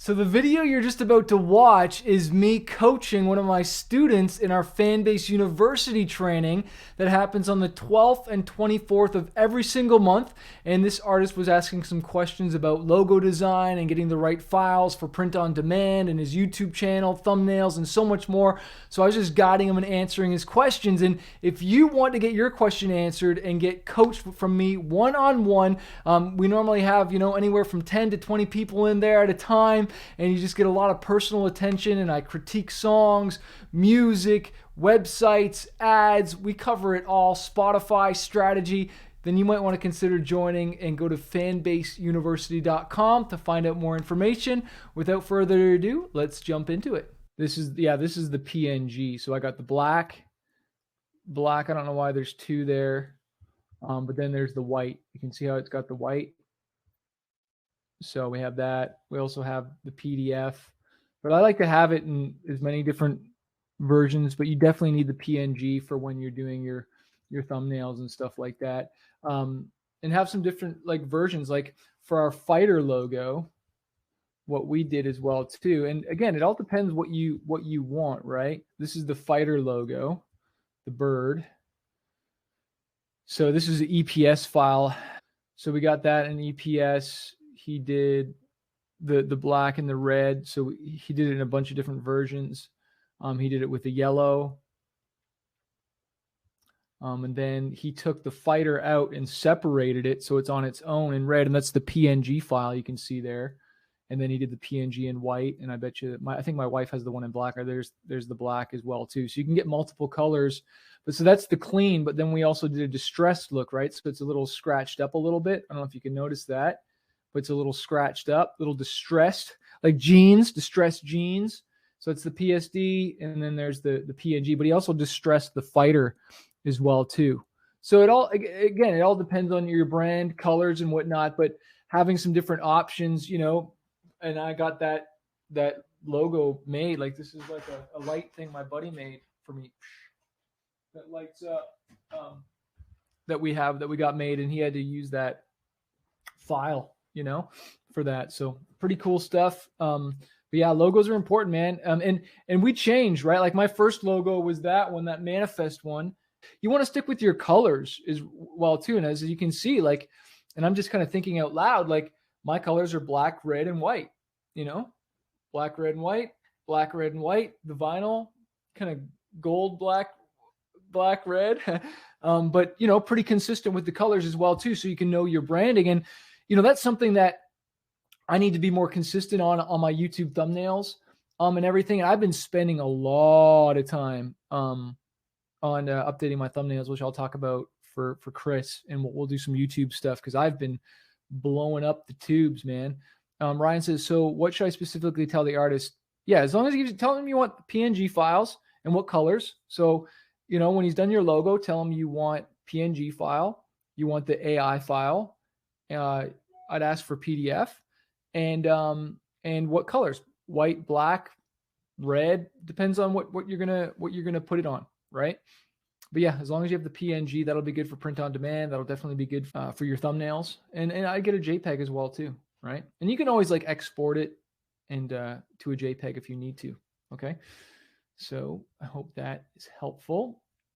So the video you're just about to watch is me coaching one of my students in our Fanbase University training that happens on the 12th and 24th of every single month. And this artist was asking some questions about logo design and getting the right files for print on demand and his YouTube channel, thumbnails, and so much more. So I was just guiding him and answering his questions. And if you want to get your question answered and get coached from me one-on-one, we normally have, anywhere from 10 to 20 people in there at a time, and you just get a lot of personal attention, and I critique songs, music, websites, ads. We cover it all, Spotify, strategy. Then you might want to consider joining and go to fanbaseuniversity.com to find out more information. Without further ado, let's jump into it. This is the PNG. So I got the black. I don't know why there's two there. But then there's the white. You can see how it's got the white. So we have that. We also have the PDF, but I like to have it in as many different versions, but you definitely need the PNG for when you're doing your thumbnails and stuff like that. And have some different versions, like for our fighter logo, what we did as well too. And again, it all depends what you want, right? This is the fighter logo, the bird. So this is an EPS file. So we got that in EPS. He did the black and the red. So he did it in a bunch of different versions. He did it with the yellow. And then he took the fighter out and separated it so it's on its own in red. And that's the PNG file you can see there. And then he did the PNG in white. And I bet you I think my wife has the one in black. Or there's the black as well too. So you can get multiple colors. But so that's the clean. But then we also did a distressed look, right? So it's a little scratched up a little bit. I don't know if you can notice that. But it's a little scratched up, a little distressed, like jeans, distressed jeans. So it's the PSD, and then there's the PNG. But he also distressed the fighter as well too. So it all depends on your brand, colors, and whatnot. But having some different options, and I got that logo made. Like this is like a light thing my buddy made for me that lights up. That we got made, and he had to use that file for that. So pretty cool stuff. But yeah, logos are important, man. And we changed, right? Like my first logo was that one, that manifest one. You want to stick with your colors as well too. And as you can see, and I'm just kind of thinking out loud, like my colors are black, red, and white, black, red, and white, black, red, and white, the vinyl kind of gold, black, red. But pretty consistent with the colors as well too. So you can know your branding. And that's something that I need to be more consistent on my YouTube thumbnails, and everything. And I've been spending a lot of time, on updating my thumbnails, which I'll talk about for Chris, and we'll do some YouTube stuff because I've been blowing up the tubes, man. Ryan says, so what should I specifically tell the artist? Yeah, as long as you tell him you want PNG files and what colors. So, when he's done your logo, tell him you want PNG file, you want the AI file. I'd ask for PDF and what colors, white, black, red, depends on what you're gonna put it on, right? But yeah, as long as you have the PNG, that'll be good for print on demand. That'll definitely be good for your thumbnails. And I get a JPEG as well too, right? And you can always export it and to a JPEG if you need to. Okay. So I hope that is helpful.